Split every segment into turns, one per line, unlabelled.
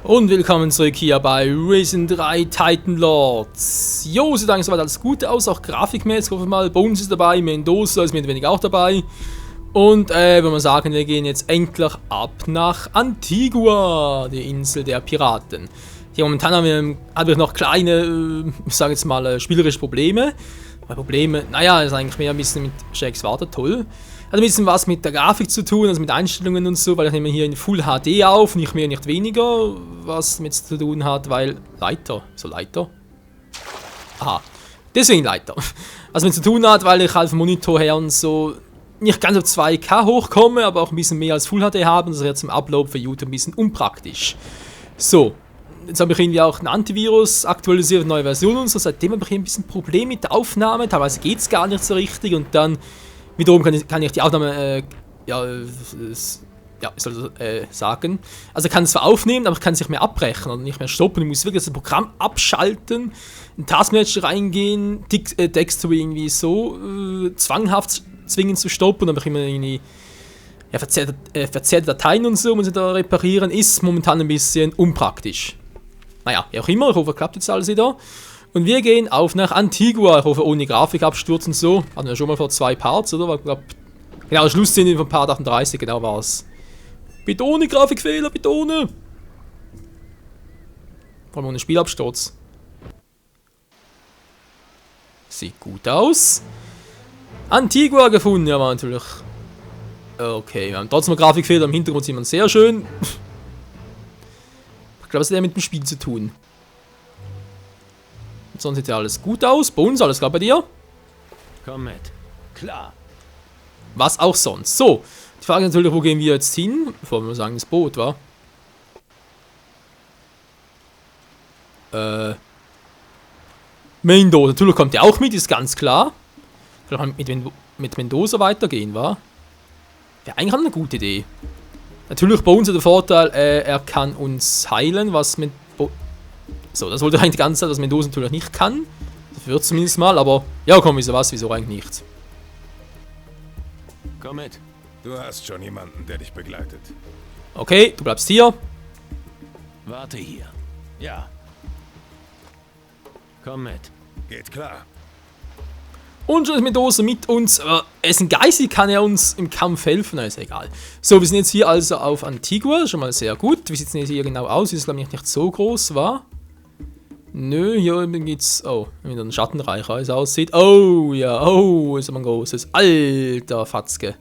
Und willkommen zurück hier bei Risen 3 Titan Lords. Jo, sieht eigentlich soweit alles gut aus, auch grafikmäßig, hoffe ich mal. Bones ist dabei, Mendoza ist mehr oder weniger auch dabei. Und wenn wir sagen, wir gehen jetzt endlich ab nach Antigua, die Insel der Piraten. Hier momentan haben wir noch kleine, ich sage jetzt mal, spielerische Probleme. Weil Probleme, naja, ist eigentlich mehr ein bisschen mit Shakes Warte, toll. Hat ein bisschen was mit der Grafik zu tun, also mit Einstellungen und so, weil ich nehme hier in Full HD auf, nicht mehr, nicht weniger, was damit zu tun hat, weil Leiter, so Leiter? Aha, deswegen Leiter. Was damit zu tun hat, weil ich halt vom Monitor her und so nicht ganz auf 2K hochkomme, aber auch ein bisschen mehr als Full HD habe, und das ist jetzt zum Upload für YouTube ein bisschen unpraktisch. So, jetzt habe ich irgendwie auch ein Antivirus aktualisiert, neue Version und so, seitdem habe ich hier ein bisschen Problem mit der Aufnahme, teilweise geht es gar nicht so richtig und dann wiederum kann ich die Aufnahme, sagen. Also ich kann es zwar aufnehmen, aber ich kann es nicht mehr abbrechen oder nicht mehr stoppen. Ich muss wirklich das Programm abschalten, in Taskmanager reingehen, Text irgendwie so zwanghaft zwingen zu stoppen, dann habe ich immer irgendwie verzerrte Dateien und so, muss ich da reparieren, ist momentan ein bisschen unpraktisch. Naja, wie auch immer, ich hoffe, klappt jetzt alles wieder. Und wir gehen auf nach Antigua, ich hoffe ohne Grafikabsturz und so. Hatten wir schon mal vor 2 Parts, oder? War, glaub, genau, Schlussszene von Part 38, genau war es. Bitte ohne Grafikfehler, bitte ohne! Vor allem ohne Spielabsturz. Sieht gut aus. Antigua gefunden, ja, war natürlich. Okay, wir haben trotzdem noch Grafikfehler, im Hintergrund sieht man sehr schön. Ich glaube, es hat ja mit dem Spiel zu tun. Sonst sieht ja alles gut aus. Bones, alles klar bei dir?
Komm mit. Klar.
Was auch sonst. So, die Frage ist natürlich, wo gehen wir jetzt hin? Bevor wir sagen, das Boot, war. Mendoza, natürlich kommt der auch mit, ist ganz klar. Vielleicht mit Mendoza weitergehen, war. Wäre eigentlich eine gute Idee. Natürlich bei uns der Vorteil, er kann uns heilen, was mit. So, das wollte eigentlich die ganze Zeit, was Mendoza natürlich nicht kann. Das wird zumindest mal, aber ja, komm, wieso eigentlich nicht?
Komm mit.
Du hast schon jemanden, der dich begleitet.
Okay, du bleibst hier.
Warte hier. Ja. Komm mit.
Geht klar.
Und schon ist Mendoza mit uns. Er ist ein Geisel, kann er uns im Kampf helfen? Na, ist egal. So, wir sind jetzt hier also auf Antigua, schon mal sehr gut. Wie sieht es denn hier genau aus? Ist glaube ich nicht so groß, war? Nö, hier geht's. Oh, wieder ein Schattenreich, wie es aussieht. Oh, ja, oh, ist aber ein großes. Alter Fatzke.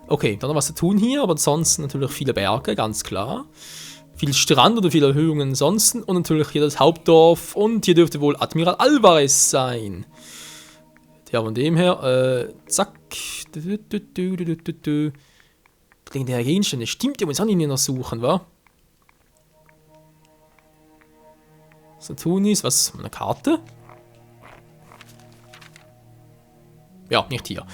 Okay, dann noch was zu tun hier, aber ansonsten natürlich viele Berge, ganz klar. Viel Strand oder viele Erhöhungen ansonsten. Und natürlich hier das Hauptdorf. Und hier dürfte wohl Admiral Alvarez sein. Ja, von dem her, zack. Der Gegenstände, stimmt, die muss auch nicht noch suchen, wa? Was zu tun ist, was? Eine Karte? Ja, nicht hier.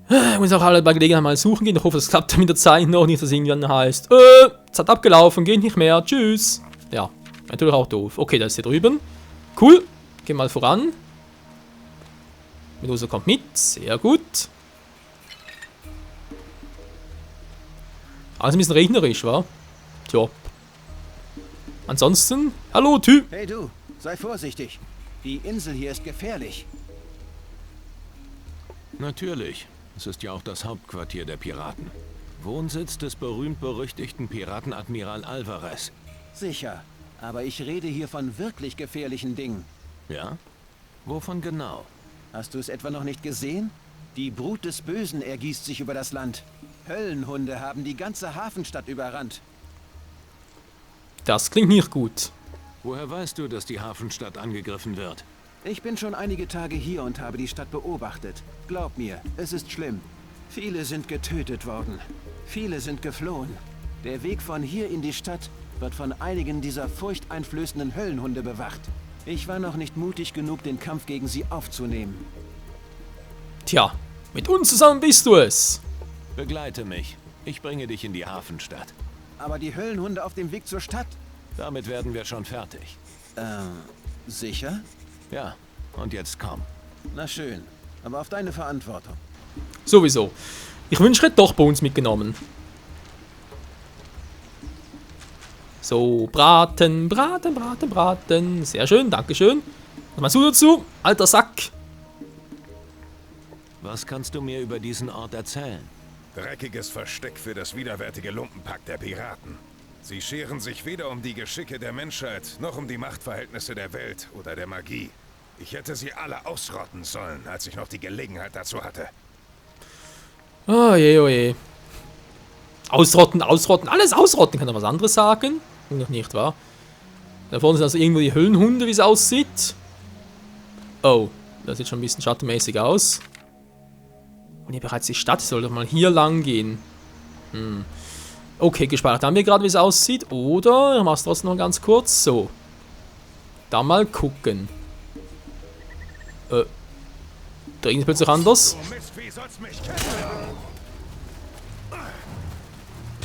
Ich muss auch alle bei Gelegenheit mal suchen gehen. Ich hoffe, es klappt mit der Zeit noch nicht, dass irgendwann heißt, Zeit abgelaufen, geht nicht mehr, tschüss. Ja, natürlich auch doof. Okay, da ist hier drüben. Cool, geh mal voran. Mendoza kommt mit, sehr gut. Alles ein bisschen regnerisch, wa? Tja. Ansonsten, hallo Typ.
Hey du, sei vorsichtig. Die Insel hier ist gefährlich.
Natürlich. Es ist ja auch das Hauptquartier der Piraten. Wohnsitz des berühmt-berüchtigten Piratenadmiral Alvarez.
Sicher, aber ich rede hier von wirklich gefährlichen Dingen.
Ja? Wovon genau?
Hast du es etwa noch nicht gesehen? Die Brut des Bösen ergießt sich über das Land. Höllenhunde haben die ganze Hafenstadt überrannt.
Das klingt nicht gut.
Woher weißt du, dass die Hafenstadt angegriffen wird?
Ich bin schon einige Tage hier und habe die Stadt beobachtet. Glaub mir, es ist schlimm. Viele sind getötet worden. Viele sind geflohen. Der Weg von hier in die Stadt wird von einigen dieser furchteinflößenden Höllenhunde bewacht. Ich war noch nicht mutig genug, den Kampf gegen sie aufzunehmen.
Tja, mit uns zusammen bist du es.
Begleite mich. Ich bringe dich in die Hafenstadt.
Aber die Höllenhunde auf dem Weg zur Stadt?
Damit werden wir schon fertig.
Sicher?
Ja, und jetzt komm.
Na schön, aber auf deine Verantwortung.
Sowieso. Ich wünsche, ich hätte doch Bones mitgenommen. So, braten, braten, braten, braten. Sehr schön, dankeschön. Was meinst du dazu? Alter Sack.
Was kannst du mir über diesen Ort erzählen?
Dreckiges Versteck für das widerwärtige Lumpenpack der Piraten. Sie scheren sich weder um die Geschicke der Menschheit, noch um die Machtverhältnisse der Welt oder der Magie. Ich hätte sie alle ausrotten sollen, als ich noch die Gelegenheit dazu hatte.
Oh je, oh je. Ausrotten, ausrotten, alles ausrotten. Kann er was anderes sagen? Noch nicht, wahr? Da vorne sind also irgendwo die Höllenhunde, wie es aussieht. Oh, das sieht schon ein bisschen schattenmäßig aus. Und hier bereits die Stadt, soll doch mal hier lang gehen. Okay, gespeichert haben wir gerade, wie es aussieht. Oder, ich mach's trotzdem noch ganz kurz. So. Da mal gucken. Da ist plötzlich anders.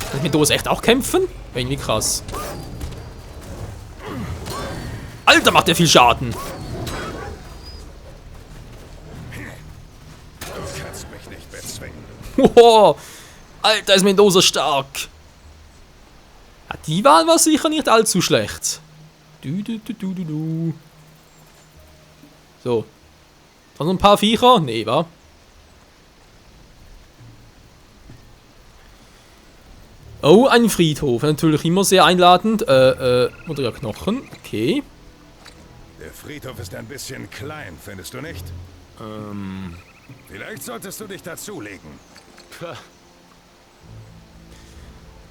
Kann ich mit Dose echt auch kämpfen? Irgendwie krass. Alter, macht der viel Schaden.
Du kannst mich nicht bezwingen.
Wow, Alter, ist Mendoza stark. Ja, die Wahl war sicher nicht allzu schlecht. Du. So. Noch ein paar Viecher? Nee, wa? Oh, ein Friedhof. Natürlich immer sehr einladend. Oder ja, Knochen. Okay.
Der Friedhof ist ein bisschen klein, findest du nicht? Vielleicht solltest du dich dazulegen.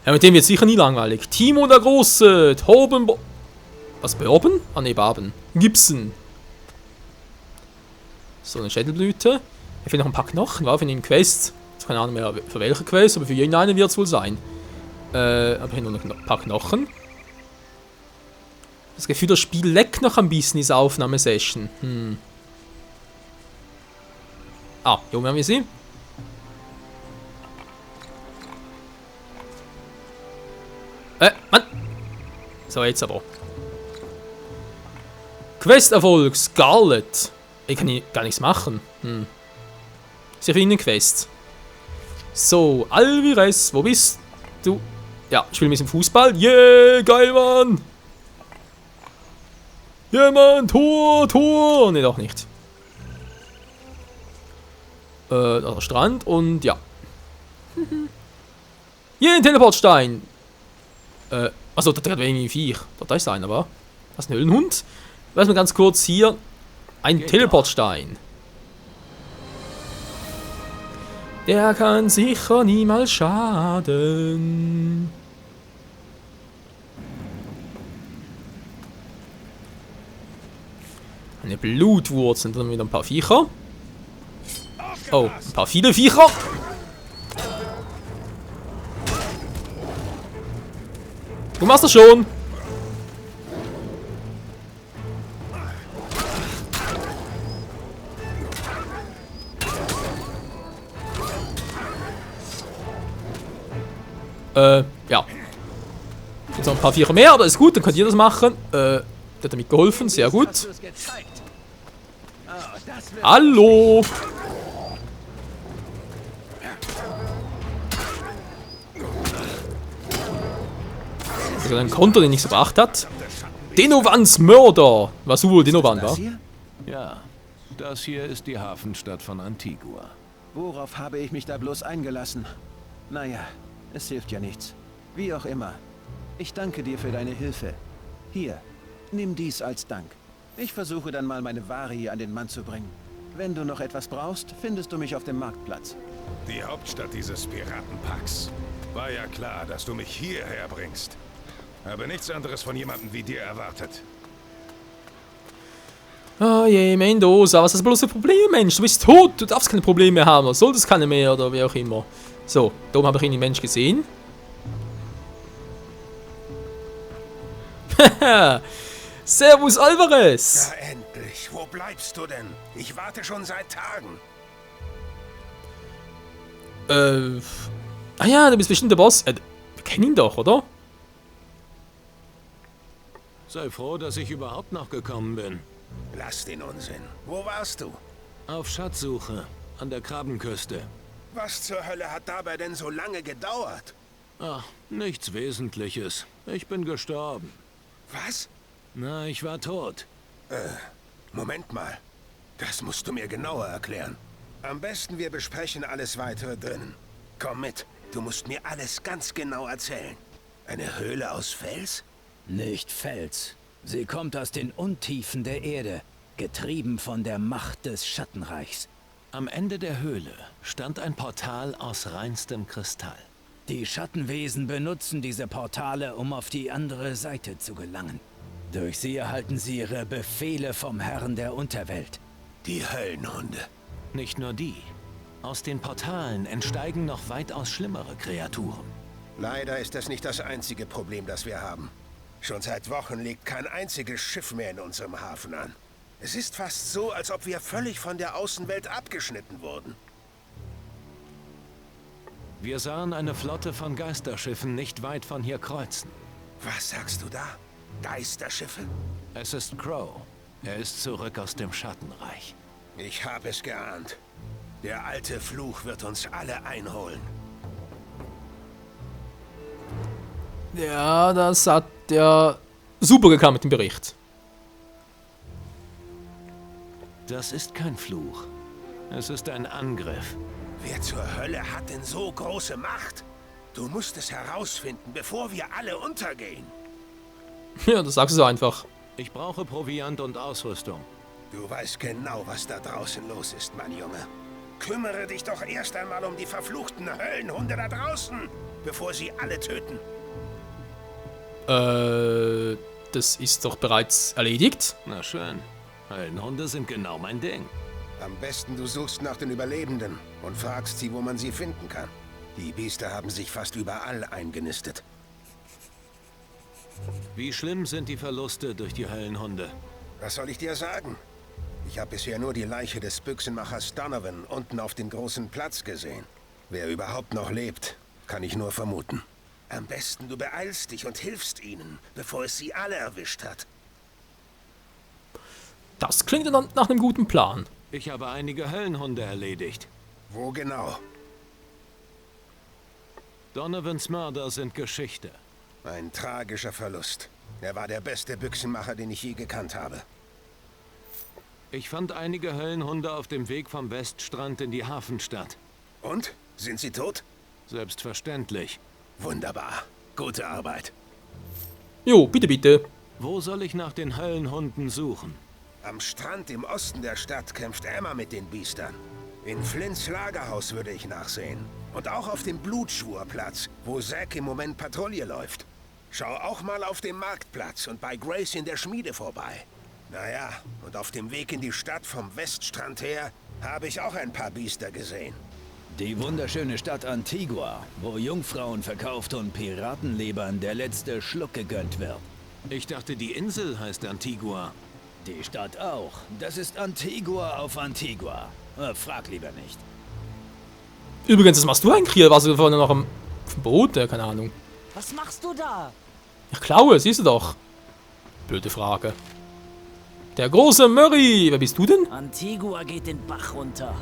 Ja, mit dem wird sicher nie langweilig. Timo der Große. Toben. Was, Berben? Ah, ne, Barben. Gibson. So, eine Schädelblüte. Ich finde noch ein paar Knochen, war für einen Quest. Keine Ahnung mehr für welche Quest, aber für jeden einen wird es wohl sein. Aber hier noch ein paar Knochen. Das Gefühl, das Spiel leckt noch ein bisschen, diese Aufnahmesession. Ah, hier oben haben wir sie. Mann! So, jetzt aber. Quest-Erfolg, Scarlet. Ich kann hier gar nichts machen. Ist ja für ihn eine Quest. So, Alvarez, wo bist du? Ja, ich spiele ein bisschen Fußball. Yeah, geil, Mann! Yeah, Mann, Tor! Ne, doch nicht. Da ist der Strand und ja. Hier, ein Teleportstein. Achso, da hat irgendwie ein Viech. Da ist einer, aber. Das ist ein Höhlenhund. Lass mal ganz kurz hier. Ein Teleportstein. Der kann sicher niemals schaden. Eine Blutwurzel. Dann wieder ein paar Viecher. Oh, ein paar viele Viecher. Du machst das schon. Ja. Jetzt noch ein paar Viecher mehr, aber ist gut, dann könnt ihr das machen. Der hat damit geholfen, sehr gut. Hallo! Also ein Konto, den ich so gebracht hat. Denovans Mörder! Was wohl Denovan war?
Ja, das hier ist die Hafenstadt von Antigua.
Worauf habe ich mich da bloß eingelassen? Naja, es hilft ja nichts. Wie auch immer. Ich danke dir für deine Hilfe. Hier, nimm dies als Dank. Ich versuche dann mal meine Ware hier an den Mann zu bringen. Wenn du noch etwas brauchst, findest du mich auf dem Marktplatz.
Die Hauptstadt dieses Piratenpacks. War ja klar, dass du mich hierher bringst. Habe nichts anderes von jemandem wie dir erwartet.
Oh je, Mendoza, was ist das bloß ein Problem, Mensch? Du bist tot, du darfst keine Probleme mehr haben, du solltest keine mehr oder wie auch immer. So, da oben habe ich einen Mensch gesehen. Haha, Servus Alvarez!
Ja, endlich. Wo bleibst du denn? Ich warte schon seit Tagen.
Ah ja, du bist bestimmt der Boss. Wir kennen ihn doch, oder?
Sei froh, dass ich überhaupt noch gekommen bin.
Lass den Unsinn. Wo warst du?
Auf Schatzsuche, an der Krabbenküste.
Was zur Hölle hat dabei denn so lange gedauert?
Ach, nichts Wesentliches. Ich bin gestorben.
Was?
Na, ich war tot.
Moment mal. Das musst du mir genauer erklären. Am besten wir besprechen alles weitere drinnen. Komm mit. Du musst mir alles ganz genau erzählen. Eine Höhle aus Fels?
Nicht Fels. Sie kommt aus den Untiefen der Erde, getrieben von der Macht des Schattenreichs.
Am Ende der Höhle stand ein Portal aus reinstem Kristall.
Die Schattenwesen benutzen diese Portale, um auf die andere Seite zu gelangen. Durch sie erhalten sie ihre Befehle vom Herrn der Unterwelt.
Die Höllenhunde.
Nicht nur die. Aus den Portalen entsteigen noch weitaus schlimmere Kreaturen.
Leider ist das nicht das einzige Problem, das wir haben. Schon seit Wochen legt kein einziges Schiff mehr in unserem Hafen an. Es ist fast so, als ob wir völlig von der Außenwelt abgeschnitten wurden.
Wir sahen eine Flotte von Geisterschiffen nicht weit von hier kreuzen.
Was sagst du da? Geisterschiffe?
Es ist Crow. Er ist zurück aus dem Schattenreich.
Ich habe es geahnt. Der alte Fluch wird uns alle einholen.
Ja, das hat der super gekannt mit dem Bericht.
Das ist kein Fluch. Es ist ein Angriff.
Wer zur Hölle hat denn so große Macht? Du musst es herausfinden, bevor wir alle untergehen.
Ja, das sagst du so einfach.
Ich brauche Proviant und Ausrüstung.
Du weißt genau, was da draußen los ist, mein Junge. Kümmere dich doch erst einmal um die verfluchten Höllenhunde da draußen, bevor sie alle töten.
Das ist doch bereits erledigt.
Na schön. Höllenhunde sind genau mein Ding.
Am besten du suchst nach den Überlebenden und fragst sie, wo man sie finden kann. Die Biester haben sich fast überall eingenistet.
Wie schlimm sind die Verluste durch die Höllenhunde?
Was soll ich dir sagen? Ich habe bisher nur die Leiche des Büchsenmachers Donovan unten auf dem großen Platz gesehen. Wer überhaupt noch lebt, kann ich nur vermuten. Am besten du beeilst dich und hilfst ihnen, bevor es sie alle erwischt hat.
Das klingt dann nach einem guten Plan.
Ich habe einige Höllenhunde erledigt.
Wo genau?
Donovans Mörder sind Geschichte.
Ein tragischer Verlust. Er war der beste Büchsenmacher, den ich je gekannt habe.
Ich fand einige Höllenhunde auf dem Weg vom Weststrand in die Hafenstadt.
Und? Sind sie tot?
Selbstverständlich.
Wunderbar. Gute Arbeit.
Jo, bitte, bitte.
Wo soll ich nach den Höllenhunden suchen?
Am Strand im Osten der Stadt kämpft Emma mit den Biestern. In Flints Lagerhaus würde ich nachsehen. Und auch auf dem Blutschwurplatz, wo Zack im Moment Patrouille läuft. Schau auch mal auf dem Marktplatz und bei Grace in der Schmiede vorbei. Naja, und auf dem Weg in die Stadt vom Weststrand her habe ich auch ein paar Biester gesehen.
Die wunderschöne Stadt Antigua, wo Jungfrauen verkauft und Piratenlebern der letzte Schluck gegönnt wird.
Ich dachte, die Insel heißt Antigua.
Die Stadt auch. Das ist Antigua auf Antigua. Frag lieber nicht.
Übrigens, was machst du eigentlich hier? Warst du vorne noch auf dem Boot? Keine Ahnung.
Was machst du da?
Ich klaue, siehst du doch. Blöde Frage. Der große Murray. Wer bist du denn?
Antigua geht den Bach runter.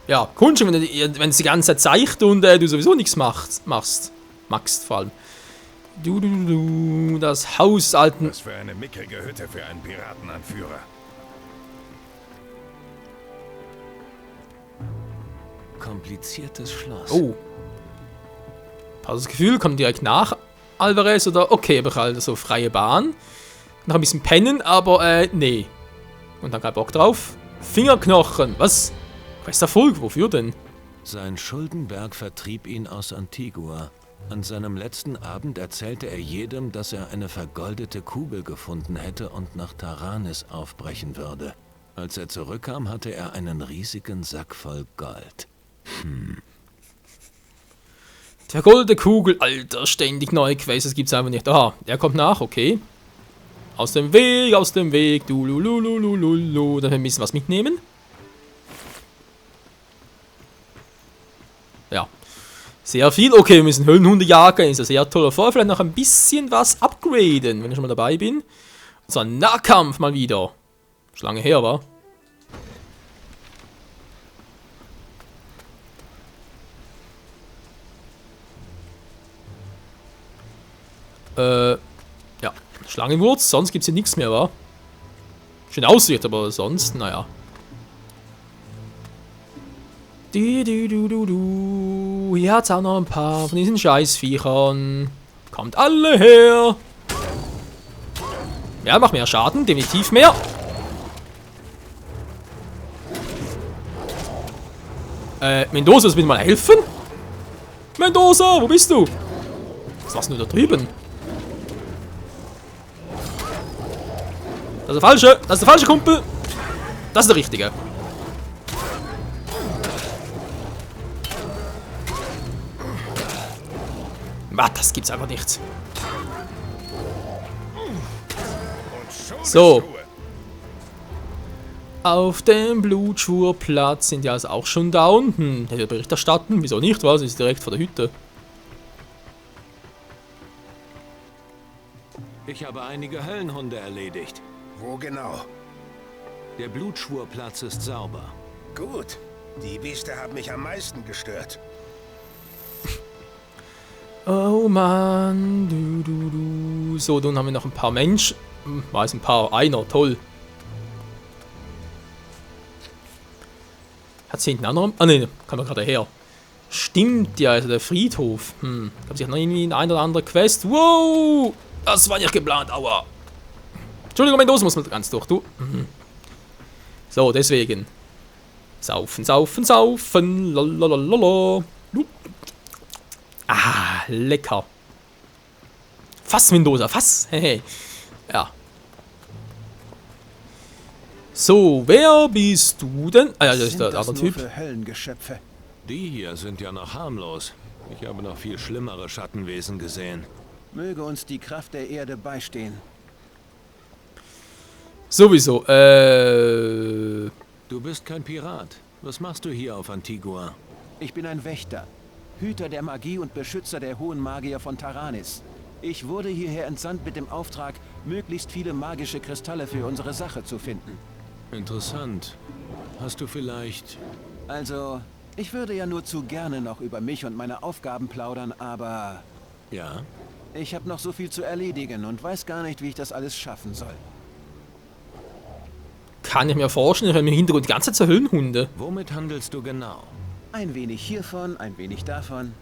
Ja, Kunst, wenn es die ganze Zeit zeigt und du sowieso nichts machst. Magst vor allem. Das Haus des alten...
Was für eine mickrige Hütte für einen Piratenanführer.
Kompliziertes Schloss.
Oh. Hast du das Gefühl, kommt direkt nach Alvarez oder okay, aber halt so freie Bahn. Noch ein bisschen pennen, aber nee. Und dann kein Bock drauf. Fingerknochen, was? Questerfolg, wofür denn?
Sein Schuldenberg vertrieb ihn aus Antigua. An seinem letzten Abend erzählte er jedem, dass er eine vergoldete Kugel gefunden hätte und nach Taranis aufbrechen würde. Als er zurückkam, hatte er einen riesigen Sack voll Gold.
Der goldene Kugel, Alter, ständig neue Quests, das gibt's einfach nicht. Aha, er kommt nach, okay. Aus dem Weg, du lulululululu. Dann ein bisschen was mitnehmen. Ja. Sehr viel. Okay, wir müssen Höllenhunde jagen. Ist ja sehr toll. Vorher vielleicht noch ein bisschen was upgraden, wenn ich schon mal dabei bin. So ein Nahkampf mal wieder. Schon lange her, war. Ja, Schlangenwurz, sonst gibt es hier nichts mehr, wa? Schön aussieht, aber sonst, naja. Hier hat's auch noch ein paar von diesen Scheißviechern. Kommt alle her! Ja, macht mehr Schaden, definitiv mehr. Mendoza, willst du mir mal helfen? Mendoza, wo bist du? Was machst du da drüben? Das ist der falsche. Das ist der falsche Kumpel. Das ist der richtige. Was, das gibt's einfach nicht. So. Auf dem Blutschurplatz sind die also auch schon down. Der wird Bericht erstatten. Wieso nicht? Was? Ist direkt vor der Hütte.
Ich habe einige Höllenhunde erledigt.
Wo genau?
Der Blutschwurplatz ist sauber.
Gut. Die Biester haben mich am meisten gestört.
Oh Mann. So, dann haben wir noch ein paar Menschen. Weiß ein paar. Einer, toll. Hat sie hinten auch noch... Ah ne, kann man gerade her. Stimmt ja, also der Friedhof. Ich glaube, sie hat noch irgendwie ein oder andere Quest. Wow! Das war nicht geplant, aua. Entschuldigung, Mendoza muss man ganz durch, du. So, deswegen. Saufen, saufen, saufen. Lalalala. Ah, lecker. Fass, Mendoza, fass. Hehe. Ja. So, wer bist du denn? Ah ja, das ist der andere Typ.
Für Höllengeschöpfe?
Die hier sind ja noch harmlos. Ich habe noch viel schlimmere Schattenwesen gesehen.
Möge uns die Kraft der Erde beistehen.
Sowieso,
Du bist kein Pirat. Was machst du hier auf Antigua?
Ich bin ein Wächter, Hüter der Magie und Beschützer der hohen Magier von Taranis. Ich wurde hierher entsandt mit dem Auftrag, möglichst viele magische Kristalle für unsere Sache zu finden.
Interessant. Hast du vielleicht...
Also, ich würde ja nur zu gerne noch über mich und meine Aufgaben plaudern, aber...
Ja?
Ich habe noch so viel zu erledigen und weiß gar nicht, wie ich das alles schaffen soll.
kann ich mir vorstellen, ich höre im Hintergrund die ganze Zeit so Höllenhunde.
Womit handelst du genau?
Ein wenig hiervon, ein wenig davon.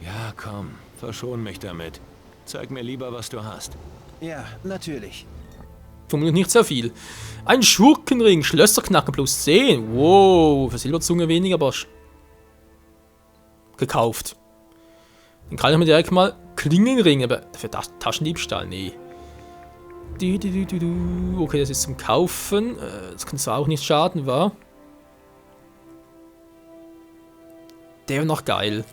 Ja, komm, verschon mich damit. Zeig mir lieber, was du hast.
Ja, natürlich.
Vermutlich nicht sehr viel. Ein Schurkenring, Schlösserknacken plus 10. Wow, für Silberzunge weniger, aber gekauft. Dann kann ich mir direkt mal Klingenring, aber für Taschendiebstahl, nee. Okay, das ist zum Kaufen. Das kann zwar auch nicht schaden, wa? Der wäre noch geil.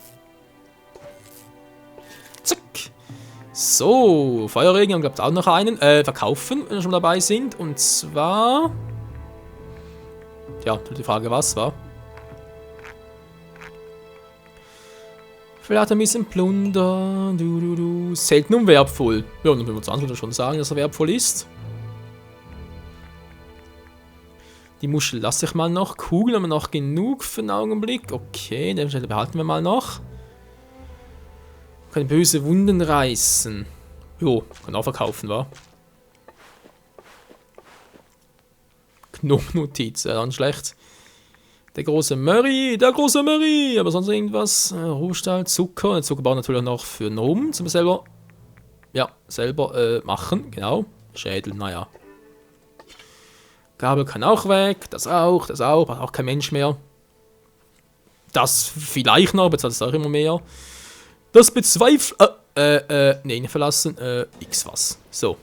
Zack. So, Feuerregen haben glaubt auch noch einen. Verkaufen, wenn wir schon dabei sind. Und zwar... Ja, die Frage, was war? Vielleicht ein bisschen Plunder. Selten und wertvoll. Ja, dann würden wir uns schon sagen, dass er wertvoll ist. Die Muschel lasse ich mal noch. Kugeln haben wir noch genug für den Augenblick. Okay, den behalten wir mal noch. Können böse Wunden reißen. Jo, kann auch verkaufen, wa? Knochennotiz, ja, dann schlecht. Der große Murray, aber sonst irgendwas. Rohstahl, Zucker. Den Zucker brauchen wir natürlich noch für Nomen, zum selber, ja, selber machen, genau. Schädel, naja. Gabel kann auch weg, das auch, braucht auch kein Mensch mehr. Das vielleicht noch, bezahlt es auch immer mehr. Das bezweifelt, nee, nicht verlassen, x was. So.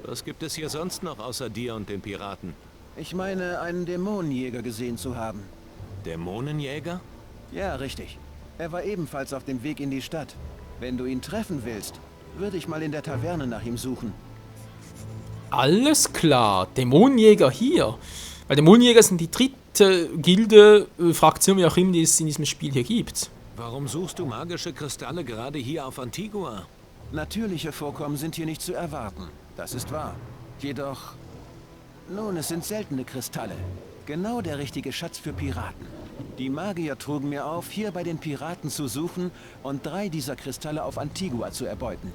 Was gibt es hier sonst noch außer dir und den Piraten?
Ich meine, einen Dämonenjäger gesehen zu haben.
Dämonenjäger?
Ja, richtig. Er war ebenfalls auf dem Weg in die Stadt. Wenn du ihn treffen willst, würde ich mal in der Taverne nach ihm suchen.
Alles klar, Dämonenjäger hier. Weil Dämonenjäger sind die dritte Gilde, Fraktion, wie auch immer, die es in diesem Spiel hier gibt.
Warum suchst du magische Kristalle gerade hier auf Antigua?
Natürliche Vorkommen sind hier nicht zu erwarten. Das ist wahr. Jedoch... Nun, es sind seltene Kristalle. Genau der richtige Schatz für Piraten. Die Magier trugen mir auf, hier bei den Piraten zu suchen und 3 dieser Kristalle auf Antigua zu erbeuten.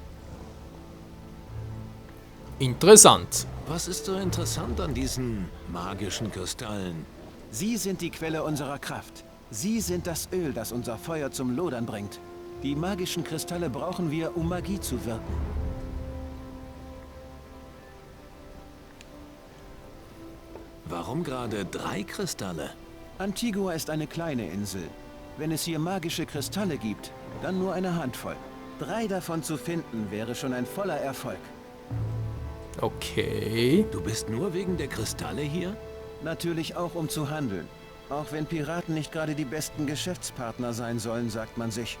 Interessant.
Was ist so interessant an diesen magischen Kristallen?
Sie sind die Quelle unserer Kraft. Sie sind das Öl, das unser Feuer zum Lodern bringt. Die magischen Kristalle brauchen wir, um Magie zu wirken.
Warum gerade 3 Kristalle?
Antigua ist eine kleine Insel. Wenn es hier magische Kristalle gibt, dann nur eine Handvoll. 3 davon zu finden, wäre schon ein voller Erfolg.
Okay.
Du bist nur wegen der Kristalle hier?
Natürlich auch, um zu handeln. Auch wenn Piraten nicht gerade die besten Geschäftspartner sein sollen, sagt man sich.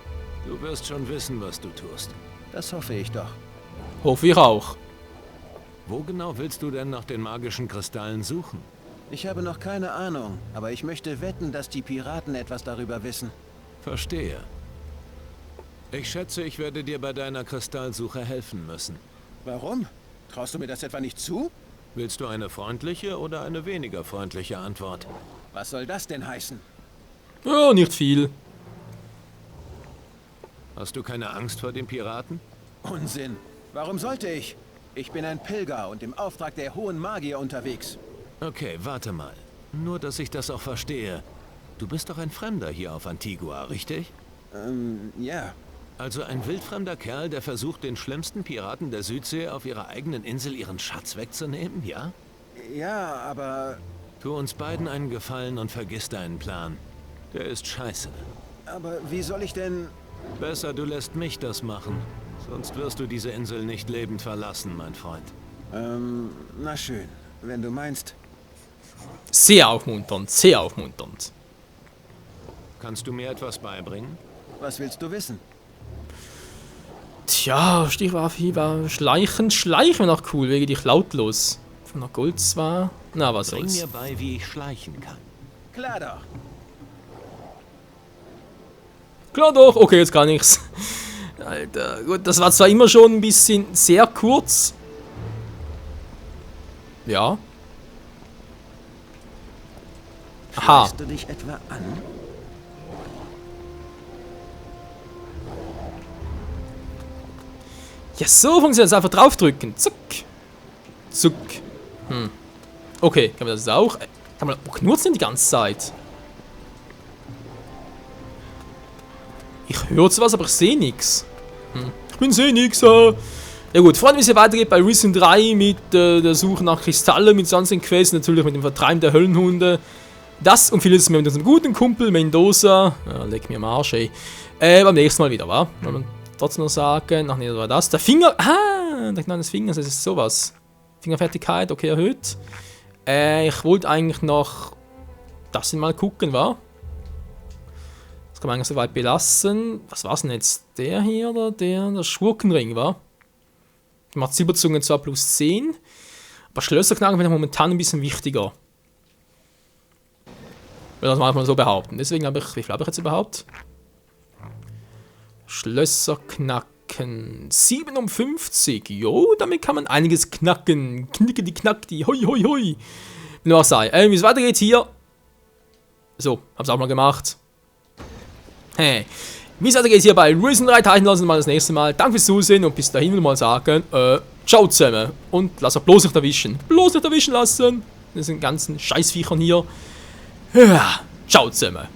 Du wirst schon wissen, was du tust.
Das hoffe ich doch.
Hoffe ich auch.
Wo genau willst du denn nach den magischen Kristallen suchen?
Ich habe noch keine Ahnung, aber ich möchte wetten, dass die Piraten etwas darüber wissen.
Verstehe. Ich schätze, ich werde dir bei deiner Kristallsuche helfen müssen.
Warum? Traust du mir das etwa nicht zu?
Willst du eine freundliche oder eine weniger freundliche Antwort?
Was soll das denn heißen?
Ja, nicht viel.
Hast du keine Angst vor den Piraten?
Unsinn. Warum sollte ich? Ich bin ein Pilger und im Auftrag der hohen Magier unterwegs.
Okay, warte mal. Nur, dass ich das auch verstehe. Du bist doch ein Fremder hier auf Antigua, richtig?
Ja.
Also ein wildfremder Kerl, der versucht, den schlimmsten Piraten der Südsee auf ihrer eigenen Insel ihren Schatz wegzunehmen, ja?
Ja, aber...
Tu uns beiden einen Gefallen und vergiss deinen Plan. Der ist scheiße.
Aber wie soll ich denn...
Besser, du lässt mich das machen. Sonst wirst du diese Insel nicht lebend verlassen, mein Freund.
Na schön. Wenn du meinst...
Sehr aufmunternd, sehr aufmunternd.
Kannst du mir etwas beibringen?
Was willst du wissen?
Tja, Stichwort Fieber. Schleichen. Schleichen wäre noch cool, wegen dich lautlos. Von der Gold zwar. Na, was
Bring
soll's.
mir bei, wie ich schleichen kann.
Klar doch.
Klar doch, okay, jetzt gar nichts. Alter, gut, das war zwar immer schon ein bisschen sehr kurz. Ja. Aha.
Schleichst du dich etwa an?
Ja, so funktioniert es. Einfach draufdrücken. Zuck. Zuck. Okay, kann man das auch? Kann man knurzen die ganze Zeit? Ich höre zwar was, aber ich sehe nichts. Ich bin sehe nichts. Ja gut, freuen wir uns, wie es weitergeht bei Risen 3 mit der Suche nach Kristallen, mit sonstigen Quests, natürlich mit dem Vertreiben der Höllenhunde. Das und vieles mehr mit unserem guten Kumpel Mendoza. Ja, leck mir am Arsch, ey. Beim nächsten Mal wieder, wa? Wollen wir trotzdem noch sagen. Ach nee, das war das. Der Finger. Ah, der Knall des Fingers, das ist sowas. Fingerfertigkeit, okay, erhöht. Ich wollte eigentlich noch das mal gucken, wa? Das kann man eigentlich soweit belassen. Was war es denn jetzt? Der hier oder der? Der Schurkenring, wa? Macht Silberzungen zwar plus 10, aber Schlösser knacken wäre momentan ein bisschen wichtiger. Ich will das mal so behaupten. Deswegen habe ich, wie viel habe ich jetzt überhaupt? Schlösser knacken. 57. Jo, damit kann man einiges knacken. Knickedi, hoi, hoi, hoi. Will auch sein. Wie es weitergeht hier. So, hab's auch mal gemacht. Hey. Wie es weitergeht hier bei Risen 3 Titan lassen wir mal das nächste Mal. Danke fürs Zusehen und bis dahin will ich mal sagen, ciao zusammen. Und lass euch bloß nicht erwischen. Bloß nicht erwischen lassen. Das sind ganzen Scheißviechern hier. Ja, ciao zusammen.